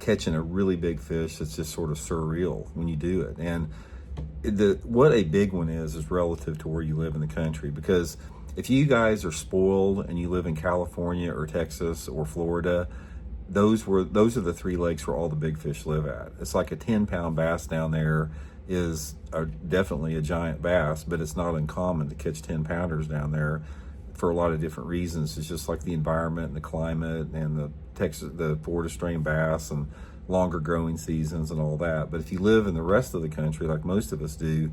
catching a really big fish that's just sort of surreal when you do it. And what a big one is relative to where you live in the country, because if you guys are spoiled and you live in California or Texas or Florida, those are the three lakes where all the big fish live at. It's like a 10-pound bass down there is definitely a giant bass, but it's not uncommon to catch 10-pounders down there for a lot of different reasons. It's just like the environment and the climate and the Florida stream bass and longer growing seasons and all that. But if you live in the rest of the country, like most of us do,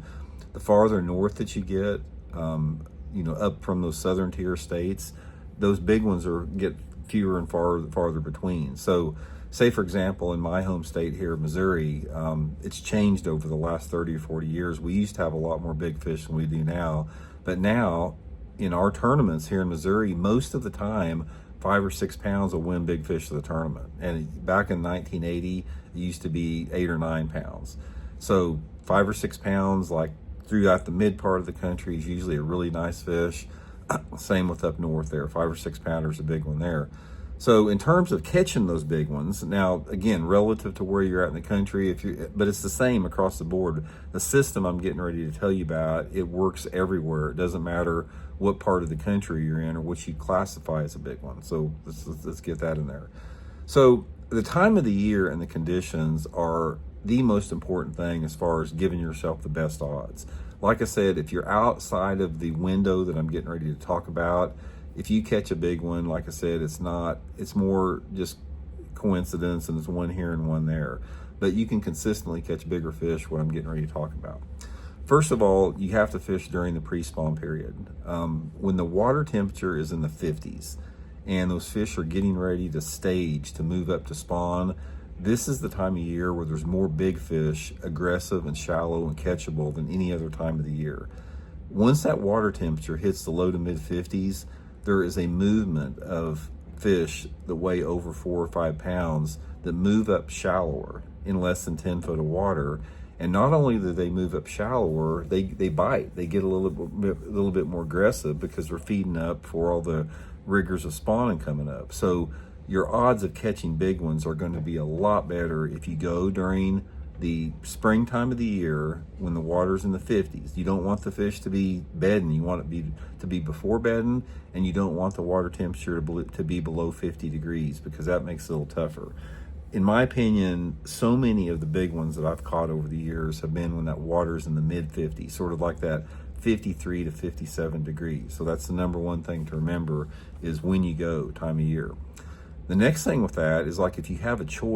the farther north that you get, up from those southern tier states, those big ones get fewer and farther between. So say, for example, in my home state here, Missouri, it's changed over the last 30 or 40 years. We used to have a lot more big fish than we do now. But now, in our tournaments here in Missouri, most of the time, 5 or 6 pounds will win big fish of the tournament. And back in 1980, it used to be 8 or 9 pounds. So 5 or 6 pounds, like throughout the mid part of the country, is usually a really nice fish. Same with up north there, 5 or 6 pounders, a big one there. So in terms of catching those big ones, now again, relative to where you're at in the country, but it's the same across the board. The system I'm getting ready to tell you about, it works everywhere. It doesn't matter what part of the country you're in or what you classify as a big one. So let's get that in there. So the time of the year and the conditions are the most important thing as far as giving yourself the best odds. Like I said, if you're outside of the window that I'm getting ready to talk about, if you catch a big one, like I said, it's more just coincidence, and it's one here and one there. But you can consistently catch bigger fish, what I'm getting ready to talk about. First of all, you have to fish during the pre-spawn period. When the water temperature is in the 50s and those fish are getting ready to stage to move up to spawn, this is the time of year where there's more big fish, aggressive and shallow and catchable, than any other time of the year. Once that water temperature hits the low to mid 50s, there is a movement of fish that weigh over 4 or 5 pounds that move up shallower in less than 10 foot of water. And not only do they move up shallower, they bite. They get a little bit more aggressive because they're feeding up for all the rigors of spawning coming up. So your odds of catching big ones are going to be a lot better if you go during the springtime of the year when the water's in the 50s. You don't want the fish to be bedding. You want it to be before bedding, and you don't want the water temperature to be below 50 degrees, because that makes it a little tougher. In my opinion, so many of the big ones that I've caught over the years have been when that water's in the mid 50s, sort of like that 53 to 57 degrees. So that's the number one thing to remember, is when you go, time of year. The next thing with that is, like, if you have a choice